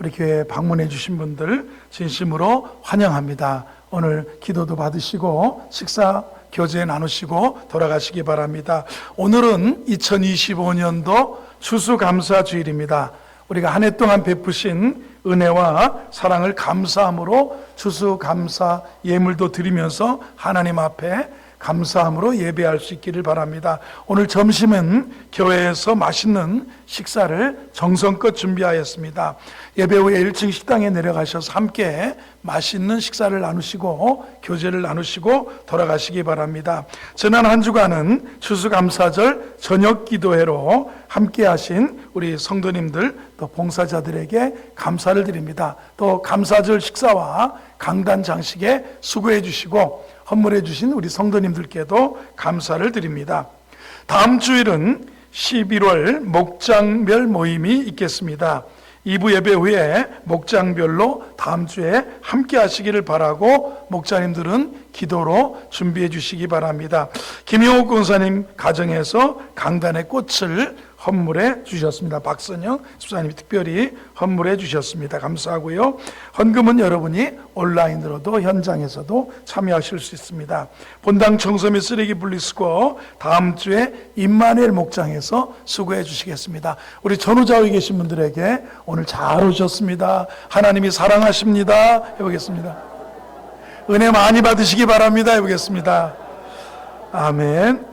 우리 교회에 방문해 주신 분들 진심으로 환영합니다. 오늘 기도도 받으시고 식사 교제 나누시고 돌아가시기 바랍니다. 오늘은 2025년도 추수감사주일입니다. 우리가 한 해 동안 베푸신 은혜와 사랑을 감사함으로 추수감사 예물도 드리면서 하나님 앞에 감사함으로 예배할 수 있기를 바랍니다. 오늘 점심은 교회에서 맛있는 식사를 정성껏 준비하였습니다. 예배 후에 1층 식당에 내려가셔서 함께 맛있는 식사를 나누시고 교제를 나누시고 돌아가시기 바랍니다. 지난 한 주간은 추수감사절 저녁 기도회로 함께 하신 우리 성도님들 또 봉사자들에게 감사를 드립니다. 또 감사절 식사와 강단 장식에 수고해 주시고 헌물해 주신 우리 성도님들께도 감사를 드립니다. 다음 주일은 11월 목장별 모임이 있겠습니다. 2부 예배 후에 목장별로 다음 주에 함께 하시기를 바라고 목자님들은 기도로 준비해 주시기 바랍니다. 김용옥 권사님 가정에서 강단의 꽃을 헌물해 주셨습니다. 박선영 집사님이 특별히 헌물해 주셨습니다. 감사하고요. 헌금은 여러분이 온라인으로도 현장에서도 참여하실 수 있습니다. 본당 청소 및 쓰레기 분리수거 다음 주에 임마누엘 목장에서 수고해 주시겠습니다. 우리 전후좌우에 계신 분들에게 오늘 잘 오셨습니다. 하나님이 사랑하십니다. 해보겠습니다. 은혜 많이 받으시기 바랍니다. 해보겠습니다. 아멘.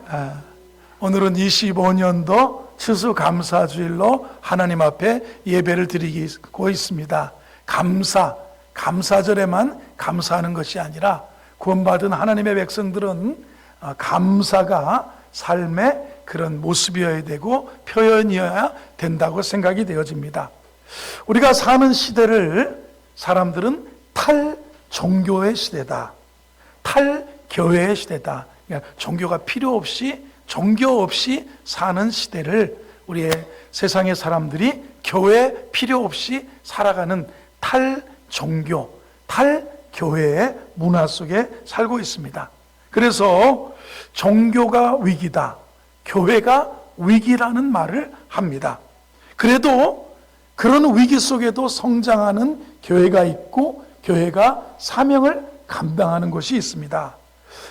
오늘은 25년도 추수감사주일로 하나님 앞에 예배를 드리고 있습니다. 감사절에만 감사하는 것이 아니라 구원받은 하나님의 백성들은 감사가 삶의 그런 모습이어야 되고 표현이어야 된다고 생각이 되어집니다. 우리가 사는 시대를 사람들은 탈종교의 시대다, 탈교회의 시대다, 그러니까 종교가 필요 없이 종교 없이 사는 시대를 우리의 세상의 사람들이 교회 필요 없이 살아가는 탈종교, 탈교회의 문화 속에 살고 있습니다. 그래서 종교가 위기다, 교회가 위기라는 말을 합니다. 그래도 그런 위기 속에도 성장하는 교회가 있고 교회가 사명을 감당하는 것이 있습니다.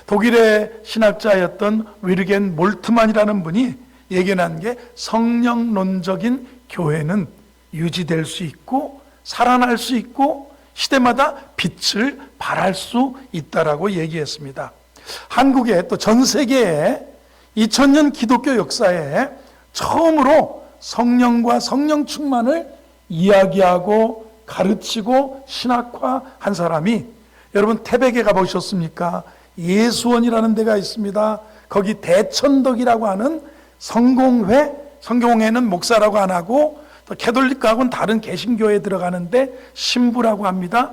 독일의 신학자였던 위르겐 몰트만이라는 분이 예견한 게 성령론적인 교회는 유지될 수 있고 살아날 수 있고 시대마다 빛을 발할 수 있다라고 얘기했습니다. 한국에 또 전 세계에 2000년 기독교 역사에 처음으로 성령과 성령 충만을 이야기하고 가르치고 신학화한 사람이, 여러분 태백에 가보셨습니까? 예수원이라는 데가 있습니다. 거기 대천덕이라고 하는 성공회는 목사라고 안 하고 또 캐톨릭하고는 다른 개신교에 들어가는데 신부라고 합니다.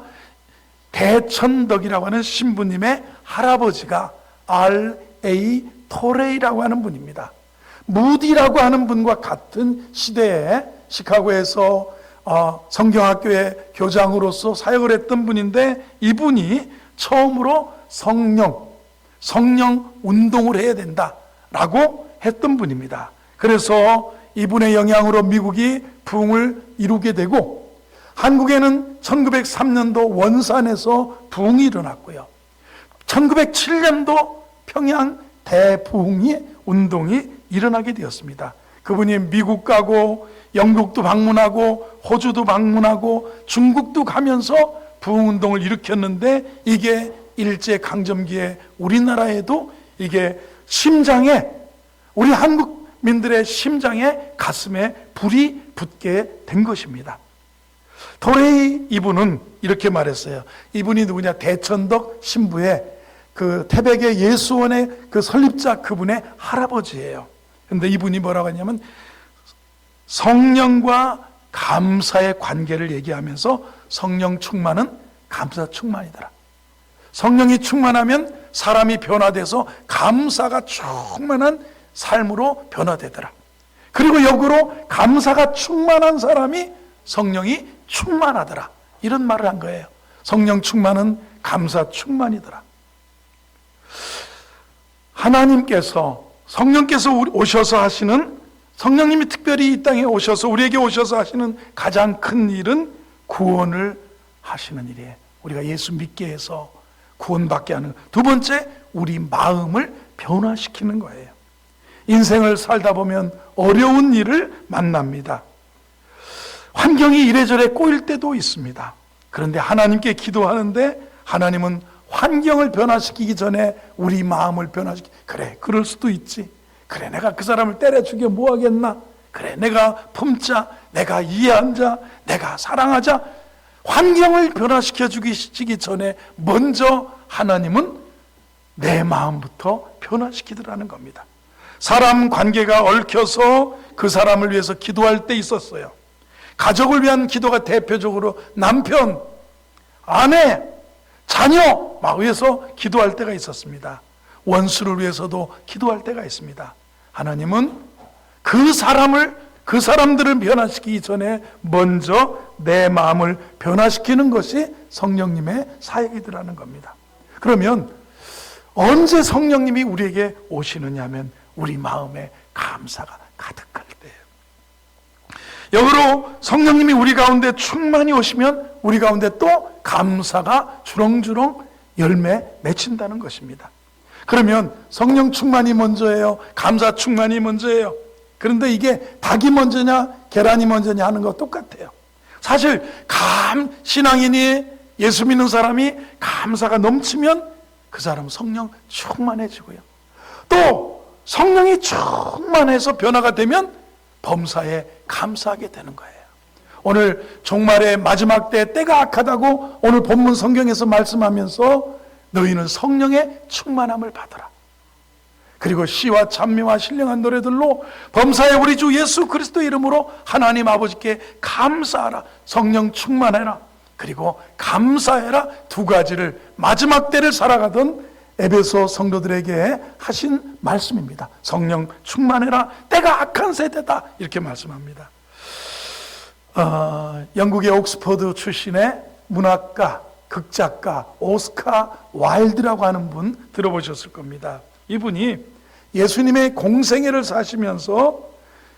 대천덕이라고 하는 신부님의 할아버지가 R.A. 토레이라고 하는 분입니다. 무디라고 하는 분과 같은 시대에 시카고에서 성경학교의 교장으로서 사역을 했던 분인데, 이분이 처음으로 성령 운동을 해야 된다라고 했던 분입니다. 그래서 이분의 영향으로 미국이 부흥을 이루게 되고, 한국에는 1903년도 원산에서 부흥이 일어났고요. 1907년도 평양 대부흥이 운동이 일어나게 되었습니다. 그분이 미국 가고 영국도 방문하고 호주도 방문하고 중국도 가면서 부흥운동을 일으켰는데, 이게 일제강점기에 우리나라에도 이게 심장에, 우리 한국민들의 심장에 가슴에 불이 붙게 된 것입니다. 토레이 이분은 이렇게 말했어요. 이분이 누구냐? 대천덕 신부의 그 태백의 예수원의 그 설립자 그분의 할아버지예요. 근데 이분이 뭐라고 했냐면 성령과 감사의 관계를 얘기하면서 성령 충만은 감사 충만이더라. 성령이 충만하면 사람이 변화돼서 감사가 충만한 삶으로 변화되더라. 그리고 역으로 감사가 충만한 사람이 성령이 충만하더라. 이런 말을 한 거예요. 성령 충만은 감사 충만이더라. 하나님께서, 성령께서 오셔서 하시는, 성령님이 특별히 이 땅에 오셔서 우리에게 오셔서 하시는 가장 큰 일은 구원을 하시는 일이에요. 우리가 예수 믿게 해서 구원받게 하는. 두 번째, 우리 마음을 변화시키는 거예요. 인생을 살다 보면 어려운 일을 만납니다. 환경이 이래저래 꼬일 때도 있습니다. 그런데 하나님께 기도하는데 하나님은 환경을 변화시키기 전에 우리 마음을 그래, 그럴 수도 있지. 그래, 내가 그 사람을 때려 죽여 뭐 하겠나? 그래, 내가 품자, 내가 이해하자, 내가 사랑하자. 환경을 변화시켜 주기 전에 먼저 하나님은 내 마음부터 변화시키더라는 겁니다. 사람 관계가 얽혀서 그 사람을 위해서 기도할 때 있었어요. 가족을 위한 기도가 대표적으로 남편, 아내, 자녀 막 위해서 기도할 때가 있었습니다. 원수를 위해서도 기도할 때가 있습니다. 하나님은 그 사람들을 변화시키기 전에 먼저 내 마음을 변화시키는 것이 성령님의 사역이더라는 겁니다. 그러면 언제 성령님이 우리에게 오시느냐 하면 우리 마음에 감사가 가득할 때예요. 역으로 성령님이 우리 가운데 충만히 오시면 우리 가운데 또 감사가 주렁주렁 열매 맺힌다는 것입니다. 그러면 성령 충만이 먼저예요? 감사 충만이 먼저예요? 그런데 이게 닭이 먼저냐 계란이 먼저냐 하는 거 똑같아요. 사실 신앙인이 예수 믿는 사람이 감사가 넘치면 그 사람은 성령 충만해지고요. 또 성령이 충만해서 변화가 되면 범사에 감사하게 되는 거예요. 오늘 종말의 마지막 때가 악하다고 오늘 본문 성경에서 말씀하면서 너희는 성령의 충만함을 받아라. 그리고 시와 찬미와 신령한 노래들로 범사에 우리 주 예수 그리스도 이름으로 하나님 아버지께 감사하라. 성령 충만해라. 그리고 감사해라. 두 가지를 마지막 때를 살아가던 에베소 성도들에게 하신 말씀입니다. 성령 충만해라. 때가 악한 세대다. 이렇게 말씀합니다. 영국의 옥스퍼드 출신의 문학가, 극작가 오스카 와일드라고 하는 분 들어보셨을 겁니다. 이분이 예수님의 공생애를 사시면서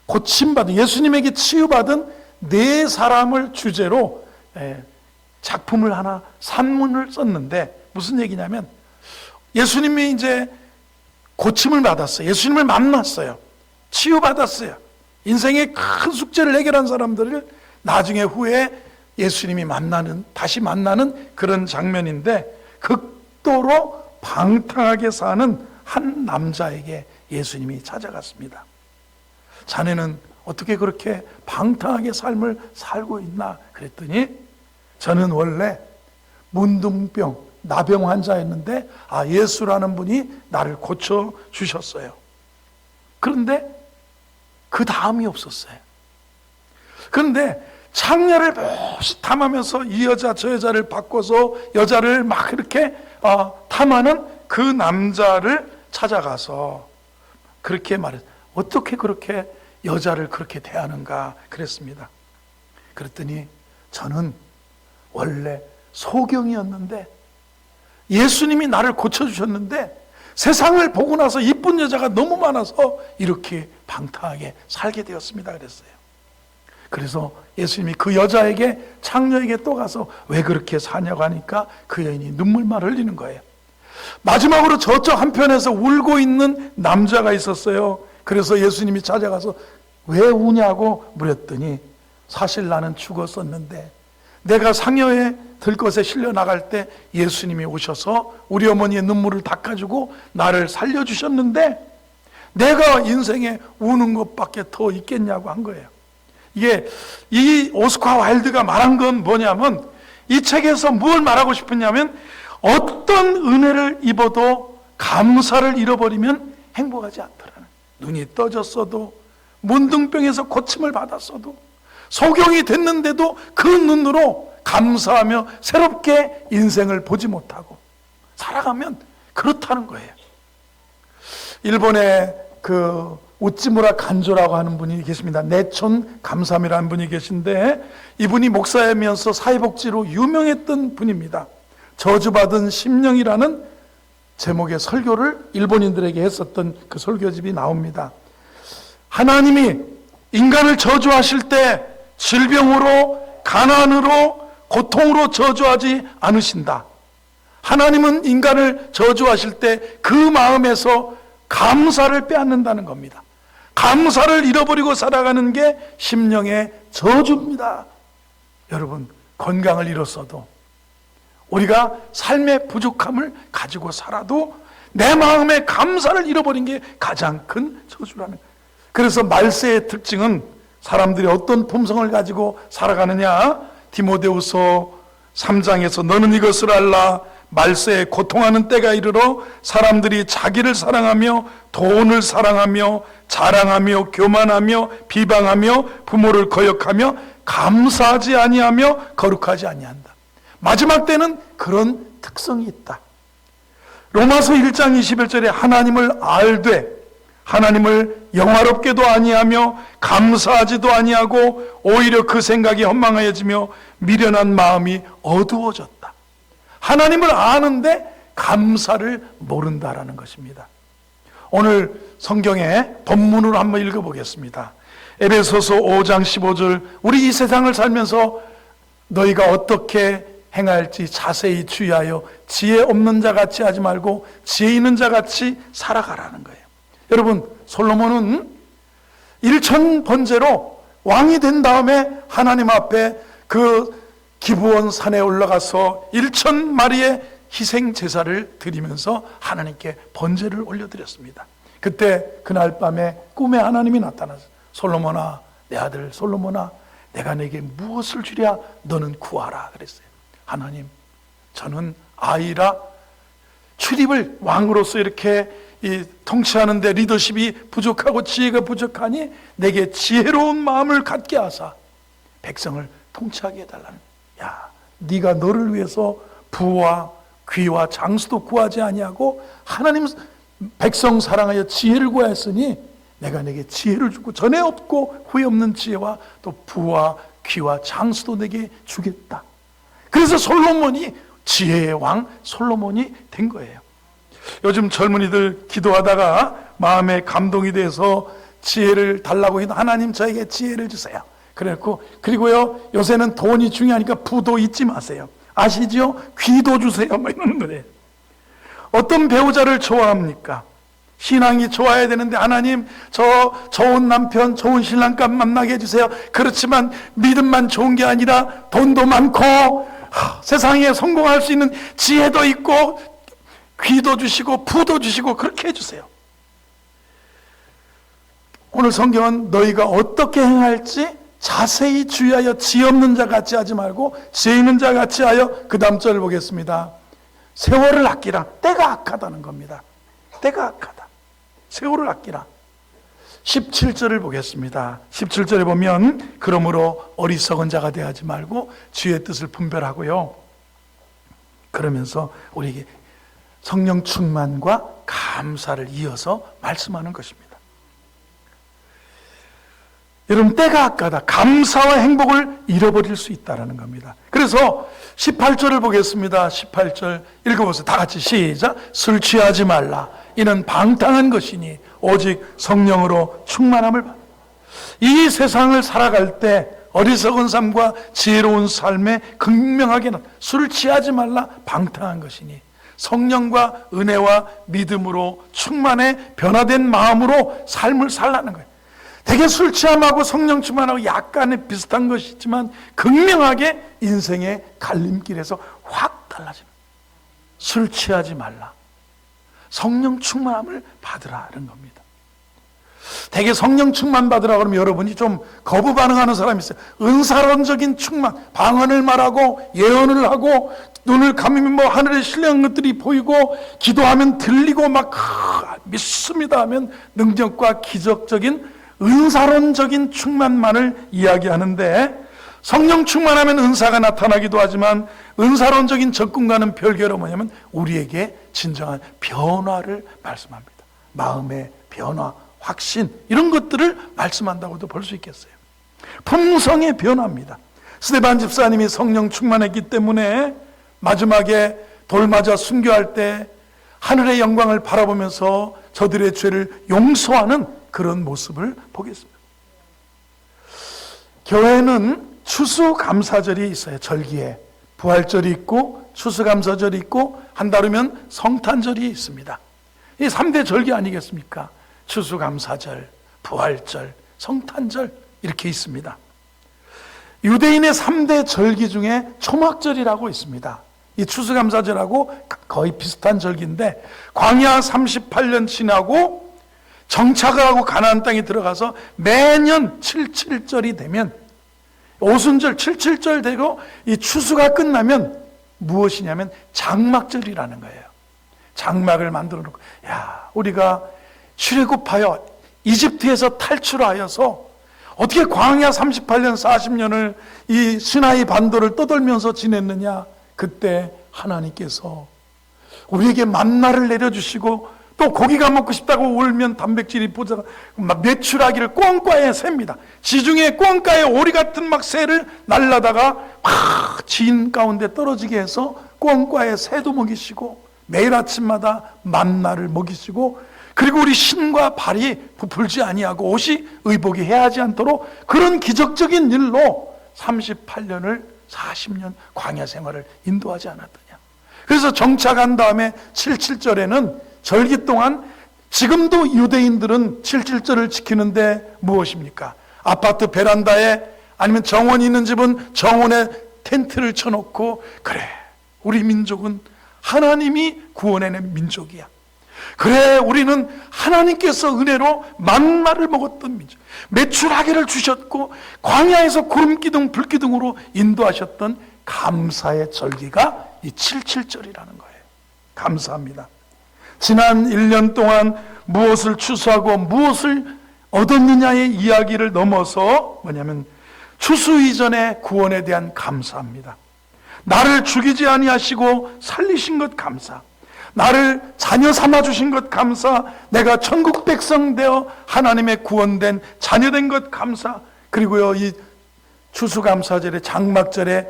고침받은, 예수님에게 치유받은 네 사람을 주제로 작품을 하나, 산문을 썼는데 무슨 얘기냐면 예수님이 이제 고침을 받았어요. 예수님을 만났어요. 치유받았어요. 인생의 큰 숙제를 해결한 사람들을 나중에 후에 예수님이 다시 만나는 그런 장면인데 극도로 방탕하게 사는 한 남자에게 예수님이 찾아갔습니다. 자네는 어떻게 그렇게 방탕하게 삶을 살고 있나? 그랬더니 저는 원래 문둥병, 나병 환자였는데 예수라는 분이 나를 고쳐주셨어요. 그런데 그 다음이 없었어요. 그런데 창녀를 몹시 탐하면서 이 여자 저 여자를 바꿔서 여자를 막 이렇게 탐하는 그 남자를 찾아가서 그렇게 말했어요. 어떻게 그렇게 여자를 그렇게 대하는가 그랬습니다. 그랬더니 저는 원래 소경이었는데 예수님이 나를 고쳐주셨는데 세상을 보고 나서 이쁜 여자가 너무 많아서 이렇게 방탕하게 살게 되었습니다 그랬어요. 그래서 예수님이 그 여자에게, 창녀에게 또 가서 왜 그렇게 사냐고 하니까 그 여인이 눈물만 흘리는 거예요. 마지막으로 저쪽 한편에서 울고 있는 남자가 있었어요. 그래서 예수님이 찾아가서 왜 우냐고 물었더니 사실 나는 죽었었는데 내가 상여에 들것에 실려 나갈 때 예수님이 오셔서 우리 어머니의 눈물을 닦아주고 나를 살려주셨는데 내가 인생에 우는 것밖에 더 있겠냐고 한 거예요. 이게 이 오스카 와일드가 말한 건 뭐냐면 이 책에서 뭘 말하고 싶었냐면 어떤 은혜를 입어도 감사를 잃어버리면 행복하지 않더라는, 눈이 떠졌어도 문둥병에서 고침을 받았어도 소경이 됐는데도 그 눈으로 감사하며 새롭게 인생을 보지 못하고 살아가면 그렇다는 거예요. 일본의 그 우찌무라 간조라고 하는 분이 계십니다. 내촌 감삼이라는 분이 계신데 이분이 목사이면서 사회복지로 유명했던 분입니다. 저주받은 심령이라는 제목의 설교를 일본인들에게 했었던 그 설교집이 나옵니다. 하나님이 인간을 저주하실 때 질병으로, 가난으로, 고통으로 저주하지 않으신다. 하나님은 인간을 저주하실 때 그 마음에서 감사를 빼앗는다는 겁니다. 감사를 잃어버리고 살아가는 게 심령의 저주입니다. 여러분, 건강을 잃었어도, 우리가 삶의 부족함을 가지고 살아도 내 마음의 감사를 잃어버린 게 가장 큰 저주라는 거예요. 그래서 말세의 특징은 사람들이 어떤 품성을 가지고 살아가느냐, 디모데후서 3장에서 너는 이것을 알라. 말세에 고통하는 때가 이르러 사람들이 자기를 사랑하며 돈을 사랑하며 자랑하며 교만하며 비방하며 부모를 거역하며 감사하지 아니하며 거룩하지 아니한다. 마지막 때는 그런 특성이 있다. 로마서 1장 21절에 하나님을 알되 하나님을 영화롭게도 아니하며 감사하지도 아니하고 오히려 그 생각이 헌망하여지며 미련한 마음이 어두워졌다. 하나님을 아는데 감사를 모른다라는 것입니다. 오늘 성경의 본문으로 한번 읽어보겠습니다. 에베소서 5장 15절, 우리 이 세상을 살면서 너희가 어떻게 행할지 자세히 주의하여 지혜 없는 자 같이 하지 말고 지혜 있는 자 같이 살아가라는 거예요. 여러분, 솔로몬은 일천 번제로 왕이 된 다음에 하나님 앞에 그 기브온 산에 올라가서 1,000마리의 희생 제사를 드리면서 하나님께 번제를 올려드렸습니다. 그때 그날 밤에 꿈에 하나님이 나타나서 솔로몬아, 내 아들 솔로몬아, 내가 내게 무엇을 주랴 너는 구하라 그랬어요. 하나님, 저는 아이라 출입을 왕으로서 이렇게 통치하는데 리더십이 부족하고 지혜가 부족하니 내게 지혜로운 마음을 갖게 하사 백성을 통치하게 해달라는. 야, 네가 너를 위해서 부와 귀와 장수도 구하지 아니하고 하나님 백성 사랑하여 지혜를 구하였으니 내가 내게 지혜를 주고 전에 없고 후에 없는 지혜와 또 부와 귀와 장수도 내게 주겠다. 그래서 솔로몬이 지혜의 왕 솔로몬이 된 거예요. 요즘 젊은이들 기도하다가 마음에 감동이 돼서 지혜를 달라고 해도 하나님 저에게 지혜를 주세요. 그리고요, 요새는 돈이 중요하니까 부도 잊지 마세요. 아시죠? 귀도 주세요. 뭐 이러는 거예요. 어떤 배우자를 좋아합니까? 신앙이 좋아야 되는데 하나님 저 좋은 남편, 좋은 신랑감 만나게 해주세요. 그렇지만 믿음만 좋은 게 아니라 돈도 많고 세상에 성공할 수 있는 지혜도 있고 귀도 주시고 부도 주시고 그렇게 해주세요. 오늘 성경은 너희가 어떻게 행할지 자세히 주의하여 지혜 없는 자 같이 하지 말고 지혜 있는 자 같이 하여, 그 다음 절을 보겠습니다. 세월을 아끼라. 때가 악하다는 겁니다. 때가 악하다. 세월을 아끼라. 17절을 보겠습니다. 17절에 보면 그러므로 어리석은 자가 되지 말고 주의 뜻을 분별하고요. 그러면서 우리에게 성령 충만과 감사를 이어서 말씀하는 것입니다. 여러분, 때가 악하다. 감사와 행복을 잃어버릴 수 있다는 겁니다. 그래서 18절을 보겠습니다. 18절 읽어보세요. 다 같이 시작. 술 취하지 말라. 이는 방탕한 것이니 오직 성령으로 충만함을 받아. 이 세상을 살아갈 때 어리석은 삶과 지혜로운 삶에 극명하게 술 취하지 말라. 방탕한 것이니 성령과 은혜와 믿음으로 충만해 변화된 마음으로 삶을 살라는 거예요. 되게 술 취함하고 성령 충만하고 약간의 비슷한 것이지만 극명하게 인생의 갈림길에서 확 달라집니다. 술 취하지 말라. 성령 충만함을 받으라는 겁니다. 되게 성령 충만 받으라 그러면 여러분이 좀 거부 반응하는 사람이 있어요. 은사론적인 충만, 방언을 말하고 예언을 하고 눈을 감으면 뭐 하늘에 신령한 것들이 보이고 기도하면 들리고 막 믿습니다 하면 능력과 기적적인 은사론적인 충만만을 이야기하는데, 성령 충만하면 은사가 나타나기도 하지만 은사론적인 접근과는 별개로 뭐냐면 우리에게 진정한 변화를 말씀합니다. 마음의 변화, 확신 이런 것들을 말씀한다고도 볼 수 있겠어요. 품성의 변화입니다. 스데반 집사님이 성령 충만했기 때문에 마지막에 돌 맞아 순교할 때 하늘의 영광을 바라보면서 저들의 죄를 용서하는 그런 모습을 보겠습니다. 교회는 추수감사절이 있어요. 절기에 부활절이 있고 추수감사절이 있고 한 달 후면 성탄절이 있습니다. 이 3대 절기 아니겠습니까? 추수감사절, 부활절, 성탄절 이렇게 있습니다. 유대인의 3대 절기 중에 초막절이라고 있습니다. 이 추수감사절하고 거의 비슷한 절기인데 광야 38년 지나고 정착을 하고 가나안 땅에 들어가서 매년 77절이 되면 오순절 77절 되고 이 추수가 끝나면 무엇이냐면 장막절이라는 거예요. 장막을 만들어 놓고 우리가 출애굽하여 이집트에서 탈출하여서 어떻게 광야 38년 40년을 이 시나이 반도를 떠돌면서 지냈느냐. 그때 하나님께서 우리에게 만나를 내려주시고 또 고기가 먹고 싶다고 울면 단백질이 부자가 메추라기를 꽝과에 셉니다. 지중해 꽝과에 오리 같은 막 새를 날라다가 막 진 가운데 떨어지게 해서 꽝과에 새도 먹이시고 매일 아침마다 만나를 먹이시고 그리고 우리 신과 발이 부풀지 아니하고 옷이 의복이 해하지 않도록 그런 기적적인 일로 38년을 40년 광야 생활을 인도하지 않았더냐. 그래서 정착한 다음에 77절에는 절기 동안 지금도 유대인들은 77절을 지키는데 무엇입니까? 아파트 베란다에 아니면 정원이 있는 집은 정원에 텐트를 쳐놓고 그래 우리 민족은 하나님이 구원해낸 민족이야. 그래 우리는 하나님께서 은혜로 만나를 먹었던 민족, 메추라기를 주셨고 광야에서 구름기둥 불기둥으로 인도하셨던 감사의 절기가 이 77절이라는 거예요. 감사합니다. 지난 1년 동안 무엇을 추수하고 무엇을 얻었느냐의 이야기를 넘어서 뭐냐면 추수 이전의 구원에 대한 감사합니다. 나를 죽이지 아니하시고 살리신 것 감사, 나를 자녀 삼아 주신 것 감사, 내가 천국 백성 되어 하나님의 구원된 자녀된 것 감사, 그리고요 이 추수감사절의 장막절의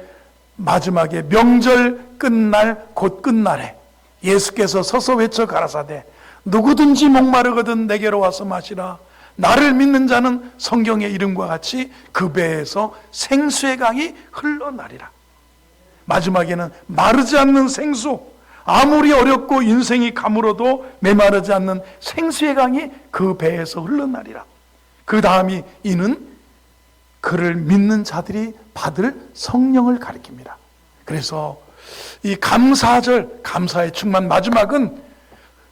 마지막에 명절 끝날 곧 끝날에 예수께서 서서 외쳐 가라사대 누구든지 목마르거든 내게로 와서 마시라. 나를 믿는 자는 성경의 이름과 같이 그 배에서 생수의 강이 흘러나리라. 마지막에는 마르지 않는 생수, 아무리 어렵고 인생이 가물어도 메마르지 않는 생수의 강이 그 배에서 흘러나리라. 그 다음이 이는 그를 믿는 자들이 받을 성령을 가리킵니다. 그래서 이 감사절, 감사의 충만 마지막은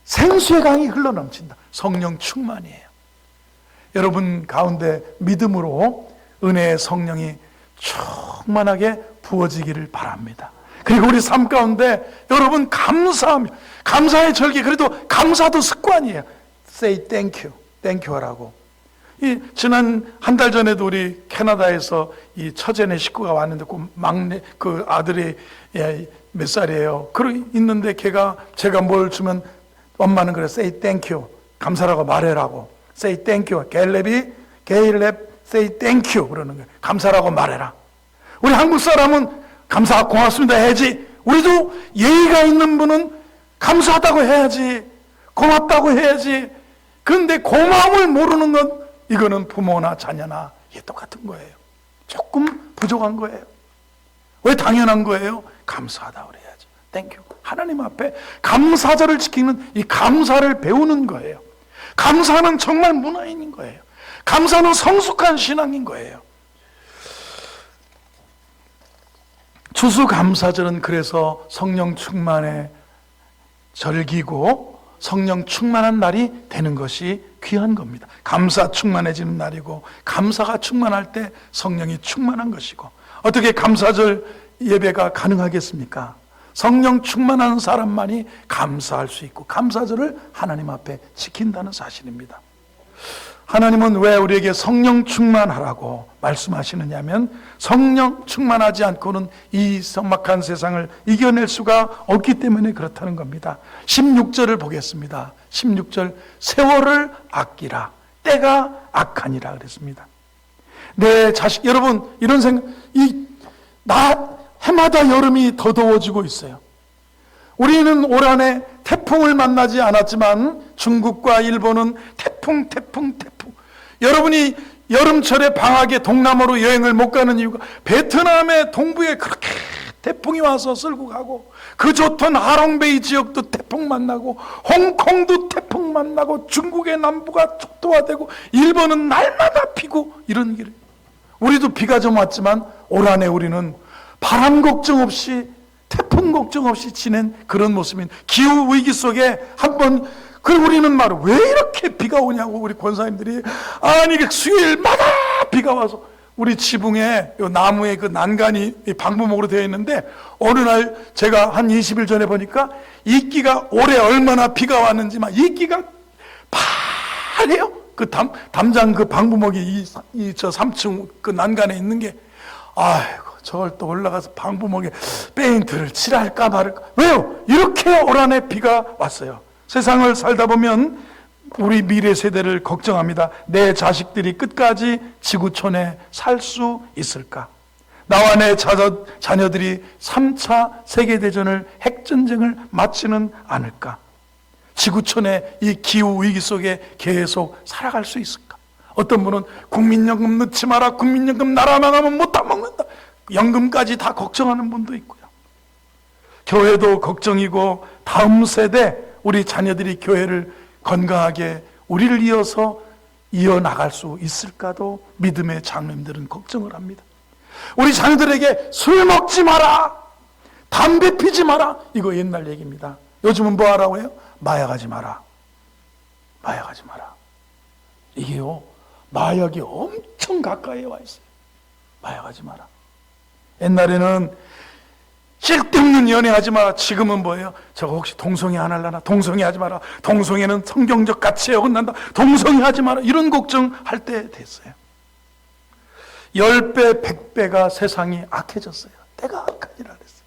생수의 강이 흘러넘친다. 성령 충만이에요. 여러분 가운데 믿음으로 은혜의 성령이 충만하게 부어지기를 바랍니다. 그리고 우리 삶 가운데 여러분 감사합니다. 감사의 절기, 그래도 감사도 습관이에요. Say thank you, thank you 하라고. 이 지난 한 달 전에도 우리 캐나다에서 이 처제네 식구가 왔는데 그 막내 그 아들이 몇 살이에요. 그러 있는데 제가 뭘 주면 엄마는 그래 say thank you, 감사라고 말해라고. say thank you, 게일랩 say thank you 그러는 거예요. 감사라고 말해라. 우리 한국 사람은 감사 고맙습니다 해야지. 우리도 예의가 있는 분은 감사하다고 해야지, 고맙다고 해야지. 그런데 고마움을 모르는 건 이거는 부모나 자녀나 이게 똑같은 거예요. 조금 부족한 거예요. 왜 당연한 거예요? 감사하다 그래야지. 땡큐. 하나님 앞에 감사절을 지키는 이 감사를 배우는 거예요. 감사는 정말 문화인인 거예요. 감사는 성숙한 신앙인 거예요. 추수감사절은 그래서 성령 충만의 절기고 성령 충만한 날이 되는 것이 귀한 겁니다. 감사 충만해지는 날이고 감사가 충만할 때 성령이 충만한 것이고 어떻게 감사절 예배가 가능하겠습니까? 성령 충만한 사람만이 감사할 수 있고 감사절을 하나님 앞에 지킨다는 사실입니다. 하나님은 왜 우리에게 성령 충만하라고 말씀하시느냐면 성령 충만하지 않고는 이 삭막한 세상을 이겨낼 수가 없기 때문에 그렇다는 겁니다. 16절을 보겠습니다. 16절 세월을 아끼라 때가 악하니라 그랬습니다. 내 자식 여러분 이런 생각 해마다 여름이 더 더워지고 있어요. 우리는 올 한해 태풍을 만나지 않았지만 중국과 일본은 태풍. 여러분이 여름철에 방학에 동남아로 여행을 못 가는 이유가 베트남의 동부에 그렇게 태풍이 와서 쓸고 가고, 그 좋던 하롱베이 지역도 태풍 만나고, 홍콩도 태풍 만나고, 중국의 남부가 촉도화되고, 일본은 날마다 비고, 이런 길을. 우리도 비가 좀 왔지만 올 한해 우리는 바람 걱정 없이, 태풍 걱정 없이 지낸 그런 모습인, 기후 위기 속에 한번 우리는 말, 왜 이렇게 비가 오냐고 우리 권사님들이, 아니 수요일마다 비가 와서 우리 지붕에 나무에 그 난간이 방부목으로 되어 있는데, 어느 날 제가 한 20일 전에 보니까 이끼가 올해 얼마나 비가 왔는지 막 이끼가 파래요. 그 담장 그 방부목이 저 3층 그 난간에 있는 게, 아이고 저걸 또 올라가서 방부목에 페인트를 칠할까 말을까. 왜요? 이렇게 올 한해 비가 왔어요. 세상을 살다 보면 우리 미래 세대를 걱정합니다. 내 자식들이 끝까지 지구촌에 살 수 있을까? 나와 내 자녀들이 3차 세계대전을 핵전쟁을 마치는 않을까? 지구촌의 이 기후 위기 속에 계속 살아갈 수 있을까? 어떤 분은 국민연금 넣지 마라, 국민연금 나라 망하면 못 다 먹는다, 연금까지 다 걱정하는 분도 있고요. 교회도 걱정이고, 다음 세대 우리 자녀들이 교회를 건강하게 우리를 이어나갈 수 있을까도 믿음의 장로님들은 걱정을 합니다. 우리 자녀들에게 술 먹지 마라, 담배 피지 마라, 이거 옛날 얘기입니다. 요즘은 뭐 하라고 해요? 마약하지 마라, 마약하지 마라. 이게요, 마약이 엄청 가까이에 와 있어요. 마약하지 마라. 옛날에는 쓸데없는 연애하지 마라. 지금은 뭐예요? 저거 혹시 동성애 안 할라나? 동성애 하지 마라. 동성애는 성경적 가치에 어긋난다. 동성애 하지 마라. 이런 걱정할 때 됐어요. 10배, 100배가 세상이 악해졌어요. 때가 악하니라 그랬어요.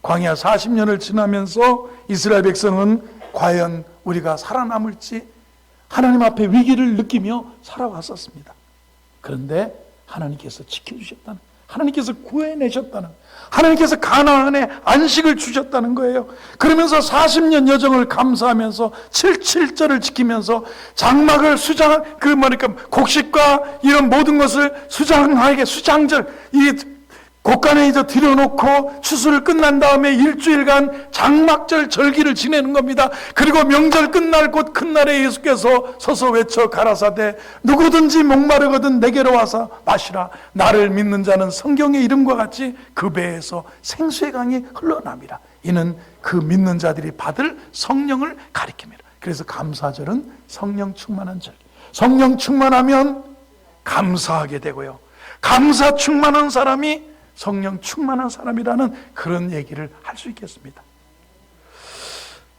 광야 40년을 지나면서 이스라엘 백성은 과연 우리가 살아남을지 하나님 앞에 위기를 느끼며 살아왔었습니다. 그런데 하나님께서 지켜주셨다는, 하나님께서 구해내셨다는, 하나님께서 가나안에 안식을 주셨다는 거예요. 그러면서 40년 여정을 감사하면서 77절을 지키면서 장막을 곡식과 이런 모든 것을 수장하게, 수장절, 이 곳간에 이제 들여놓고 추수를 끝난 다음에 일주일간 장막절 절기를 지내는 겁니다. 그리고 명절 끝날 곧 큰 날에 예수께서 서서 외쳐 가라사대 누구든지 목마르거든 내게로 와서 마시라. 나를 믿는 자는 성경의 이름과 같이 그 배에서 생수의 강이 흘러납니다. 이는 그 믿는 자들이 받을 성령을 가리킵니다. 그래서 감사절은 성령 충만한 절기. 성령 충만하면 감사하게 되고요, 감사 충만한 사람이 성령 충만한 사람이라는 그런 얘기를 할 수 있겠습니다.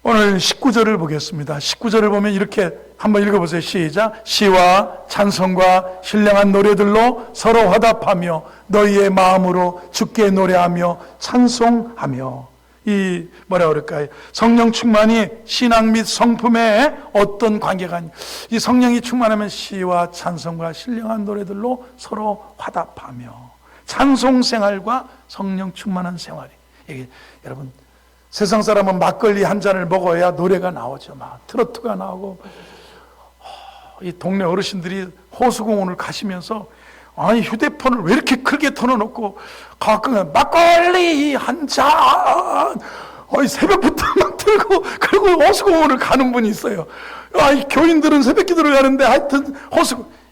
오늘 19절을 보겠습니다. 19절을 보면 이렇게 한번 읽어보세요. 시작. 시와 찬송과 신령한 노래들로 서로 화답하며 너희의 마음으로 주께 노래하며 찬송하며. 이 뭐라 그럴까요? 성령 충만이 신앙 및 성품에 어떤 관계가 있냐. 이 성령이 충만하면 시와 찬송과 신령한 노래들로 서로 화답하며. 찬송 생활과 성령 충만한 생활이. 이게 여러분, 세상 사람은 막걸리 한 잔을 먹어야 노래가 나오죠. 막 트로트가 나오고. 이 동네 어르신들이 호수공원을 가시면서 아니 휴대폰을 왜 이렇게 크게 틀어놓고 가끔 막걸리 한 잔, 새벽부터 막 들고 그리고 호수공원을 가는 분이 있어요. 교인들은 새벽기도를 가는데 하여튼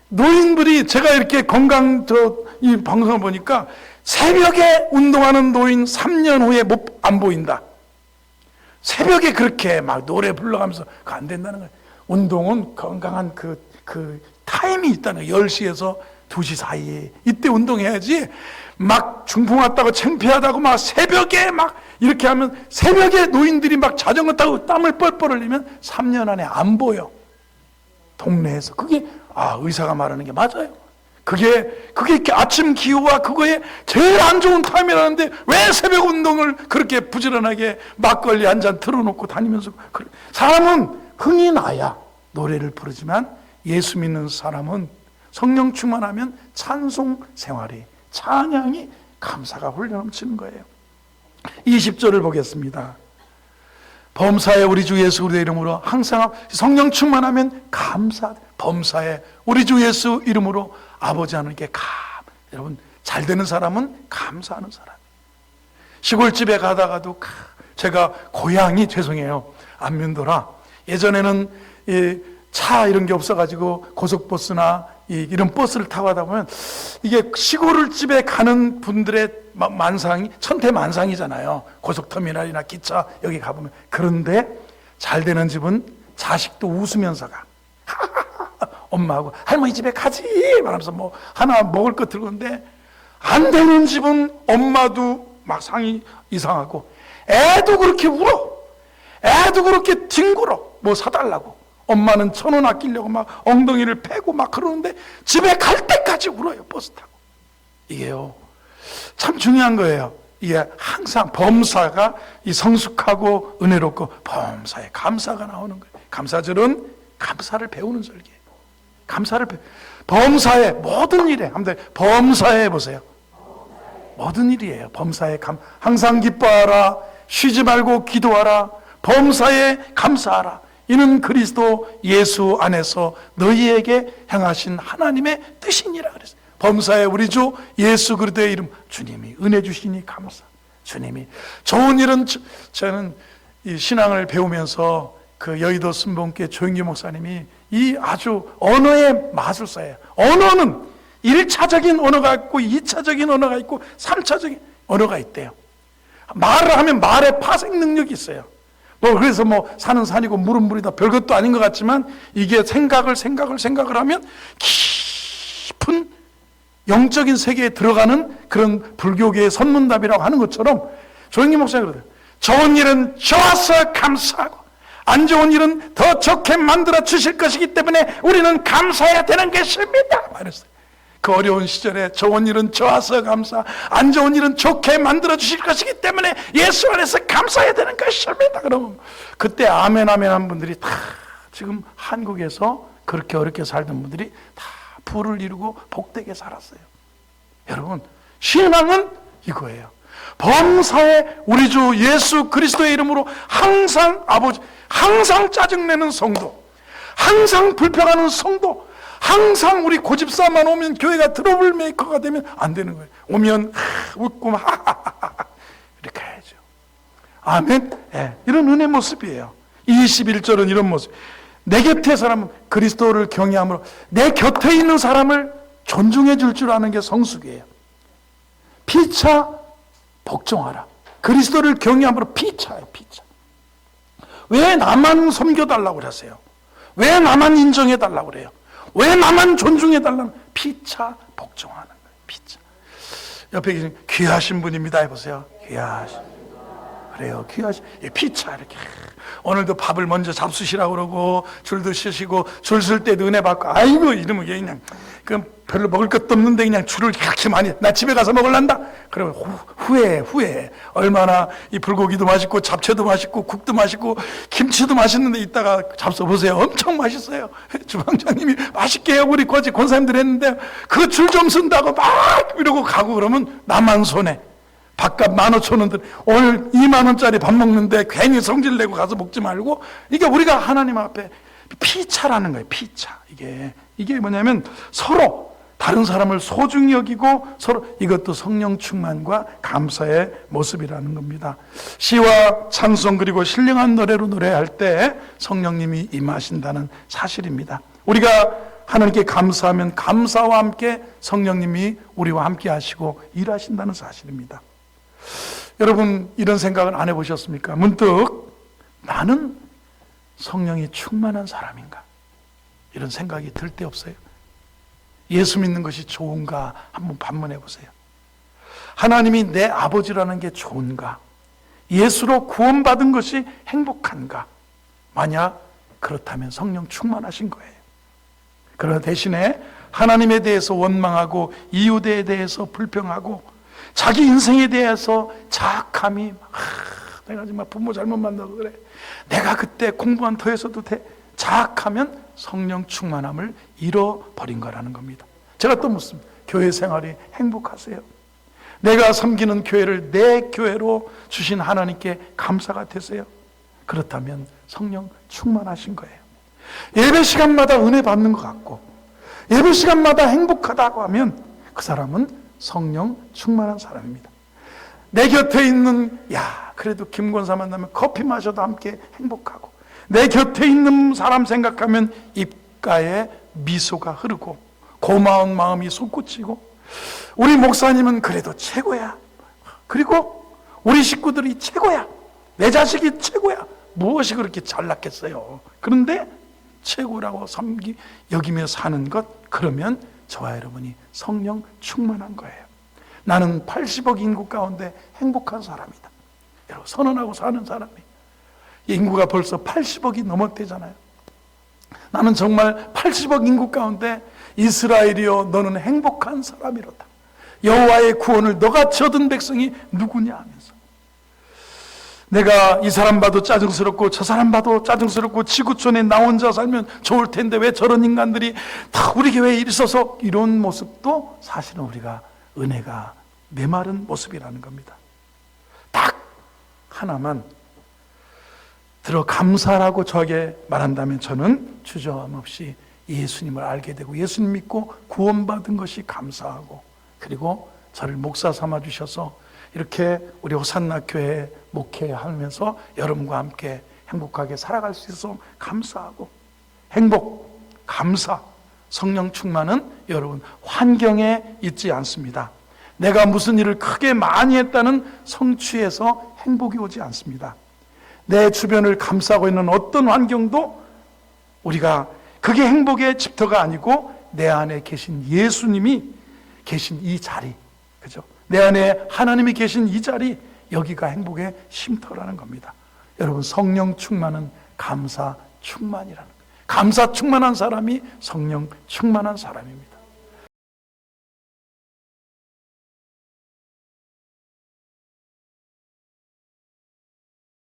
노인들이, 제가 이렇게 이 방송을 보니까 새벽에 운동하는 노인 3년 후에 안 보인다. 새벽에 그렇게 막 노래 불러가면서 안 된다는 거예요. 운동은 건강한 그 타임이 있다는 거예요. 10시에서 2시 사이에 이때 운동해야지. 막 중풍 왔다고 창피하다고 막 새벽에 막 이렇게 하면, 새벽에 노인들이 막 자전거 타고 땀을 뻘뻘 흘리면 3년 안에 안 보여. 동네에서. 그게 의사가 말하는 게 맞아요. 그게 아침 기후와 그거에 제일 안 좋은 타임이라는데 왜 새벽 운동을 그렇게 부지런하게 막걸리 한 잔 틀어놓고 다니면서. 사람은 흥이 나야 노래를 부르지만 예수 믿는 사람은 성령 충만하면 찬송 생활이, 찬양이, 감사가 흘러넘치는 거예요. 20절을 보겠습니다. 범사에 우리 주 예수 그리스도의 이름으로 항상 성령 충만하면 감사. 범사에 우리 주 예수 이름으로 아버지 하나님께 여러분, 잘 되는 사람은 감사하는 사람. 시골집에 가다가도 제가 고향이 죄송해요, 안면도라. 예전에는 차 이런 게 없어가지고 고속버스나 이런 버스를 타고 가다 보면 이게 시골집에 가는 분들의 만상이 천태만상이잖아요. 고속터미널이나 기차 여기 가보면. 그런데 잘 되는 집은 자식도 웃으면서 가. 엄마하고 할머니 집에 가지 말하면서 뭐 하나 먹을 거 들고 오는데, 안 되는 집은 엄마도 막 상이 이상하고 애도 그렇게 울어. 애도 그렇게 뒹굴어. 뭐 사달라고. 엄마는 1,000원 아끼려고 막 엉덩이를 패고 막 그러는데 집에 갈 때까지 울어요, 버스 타고. 이게요, 참 중요한 거예요. 이게 항상 범사가 이 성숙하고 은혜롭고 범사에 감사가 나오는 거예요. 감사절은 감사를 배우는 절기예요. 감사를 범사에 모든 일에 한번 범사에 보세요. 모든 일이에요. 범사에 항상 기뻐하라. 쉬지 말고 기도하라. 범사에 감사하라. 이는 그리스도 예수 안에서 너희에게 행하신 하나님의 뜻이니라 그랬어요. 범사에 우리 주 예수 그리스도의 이름, 주님이 은혜 주시니 감사. 주님이 좋은 일은, 저는 이 신앙을 배우면서 그 여의도 순복음교회 조영기 목사님이 이 아주 언어의 마술사예요. 언어는 1차적인 언어가 있고 2차적인 언어가 있고 3차적인 언어가 있대요. 말을 하면 말의 파생 능력이 있어요. 그래서 산은 산이고 물은 물이다, 별것도 아닌 것 같지만, 이게 생각을 하면 깊은 영적인 세계에 들어가는 그런 불교계의 선문답이라고 하는 것처럼, 조영기 목사님 그러더라고요. 좋은 일은 좋아서 감사하고 안 좋은 일은 더 좋게 만들어 주실 것이기 때문에 우리는 감사해야 되는 것입니다 말했어요. 그 어려운 시절에 좋은 일은 좋아서 감사, 안 좋은 일은 좋게 만들어 주실 것이기 때문에 예수 안에서 감사해야 되는 것입니다. 그러면 그때 아멘 아멘 한 분들이 다 지금 한국에서 그렇게 어렵게 살던 분들이 다 부를 이루고 복되게 살았어요. 여러분, 신앙은 이거예요. 범사에 우리 주 예수 그리스도의 이름으로 항상 아버지, 항상 짜증내는 성도, 항상 불평하는 성도, 항상 우리 고집사만 오면 교회가 트러블 메이커가 되면 안 되는 거예요. 오면 웃고 하하하하 이렇게 해야죠. 아멘. 네, 이런 은혜 모습이에요. 21절은 이런 모습. 내 곁에 사람은 그리스도를 경외함으로 내 곁에 있는 사람을 존중해 줄 줄 아는 게 성숙이에요. 피차 복종하라. 그리스도를 경외함으로 피차예요. 피차. 왜 나만 섬겨달라고 그러세요? 왜 나만 인정해달라고 그래요? 왜 나만 존중해달라는? 피차 복종하는 거예요. 피차. 옆에 계신 귀하신 분입니다 해보세요. 귀하신. 그래요. 귀하신. 피차 이렇게. 오늘도 밥을 먼저 잡수시라고 그러고 줄도 서시고 줄 쓸 때도 은혜 받고, 아이고 이러면 그냥 별로 먹을 것도 없는데 그냥 줄을 그렇게 많이, 나 집에 가서 먹을란다 그러면 후회해. 얼마나 이 불고기도 맛있고 잡채도 맛있고 국도 맛있고 김치도 맛있는데 이따가 잡숴보세요. 엄청 맛있어요. 주방장님이 맛있게 해요. 우리 권사님들 했는데 그 줄 좀 쓴다고 막 이러고 가고 그러면 나만 손해. 밥값 15,000원들 오늘 20,000원짜리 밥 먹는데 괜히 성질 내고 가서 먹지 말고, 이게 우리가 하나님 앞에 피차라는 거예요. 피차. 이게 뭐냐면 서로 다른 사람을 소중히 여기고 서로, 이것도 성령 충만과 감사의 모습이라는 겁니다. 시와 찬송 그리고 신령한 노래로 노래할 때 성령님이 임하신다는 사실입니다. 우리가 하나님께 감사하면 감사와 함께 성령님이 우리와 함께 하시고 일하신다는 사실입니다. 여러분, 이런 생각은 안 해보셨습니까? 문득 나는 성령이 충만한 사람인가? 이런 생각이 들 때 없어요? 예수 믿는 것이 좋은가? 한번 반문해 보세요. 하나님이 내 아버지라는 게 좋은가? 예수로 구원받은 것이 행복한가? 만약 그렇다면 성령 충만하신 거예요. 그러나 대신에 하나님에 대해서 원망하고 이웃에 대해서 불평하고 자기 인생에 대해서 자학함이, 내가 정말 부모 잘못 만나서 그래, 내가 그때 공부만 더 했어도 돼, 자학하면 성령 충만함을 잃어버린 거라는 겁니다. 제가 또 묻습니다. 교회 생활이 행복하세요? 내가 섬기는 교회를 내 교회로 주신 하나님께 감사가 되세요? 그렇다면 성령 충만하신 거예요. 예배 시간마다 은혜 받는 것 같고 예배 시간마다 행복하다고 하면 그 사람은 성령 충만한 사람입니다. 내 곁에 있는 그래도 김권사 만나면 커피 마셔도 함께 행복하고 내 곁에 있는 사람 생각하면 입가에 미소가 흐르고 고마운 마음이 솟구치고 우리 목사님은 그래도 최고야. 그리고 우리 식구들이 최고야. 내 자식이 최고야. 무엇이 그렇게 잘났겠어요. 그런데 최고라고 여기며 사는 것, 그러면 저와 여러분이 성령 충만한 거예요. 나는 80억 인구 가운데 행복한 사람이다. 여러분, 선언하고 사는 사람이 인구가 벌써 80억이 넘었대잖아요. 나는 정말 80억 인구 가운데 이스라엘이여 너는 행복한 사람이로다. 여호와의 구원을 너같이 얻은 백성이 누구냐 하면서 내가 이 사람 봐도 짜증스럽고 저 사람 봐도 짜증스럽고 지구촌에 나 혼자 살면 좋을 텐데 왜 저런 인간들이 다 우리 교회에 있어서, 이런 모습도 사실은 우리가 은혜가 메마른 모습이라는 겁니다. 딱 하나만 들어 감사라고 저에게 말한다면 저는 주저함 없이 예수님을 알게 되고 예수님 믿고 구원받은 것이 감사하고, 그리고 저를 목사 삼아 주셔서 이렇게 우리 호산나 교회 목회하면서 여러분과 함께 행복하게 살아갈 수 있어서 감사하고, 행복, 감사, 성령 충만은 여러분 환경에 있지 않습니다. 내가 무슨 일을 크게 많이 했다는 성취에서 행복이 오지 않습니다. 내 주변을 감싸고 있는 어떤 환경도 우리가 그게 행복의 집터가 아니고 내 안에 계신 예수님이 계신 이 자리, 그죠? 내 안에 하나님이 계신 이 자리, 여기가 행복의 쉼터라는 겁니다. 여러분, 성령 충만은 감사 충만이라는 거예요. 감사 충만한 사람이 성령 충만한 사람입니다.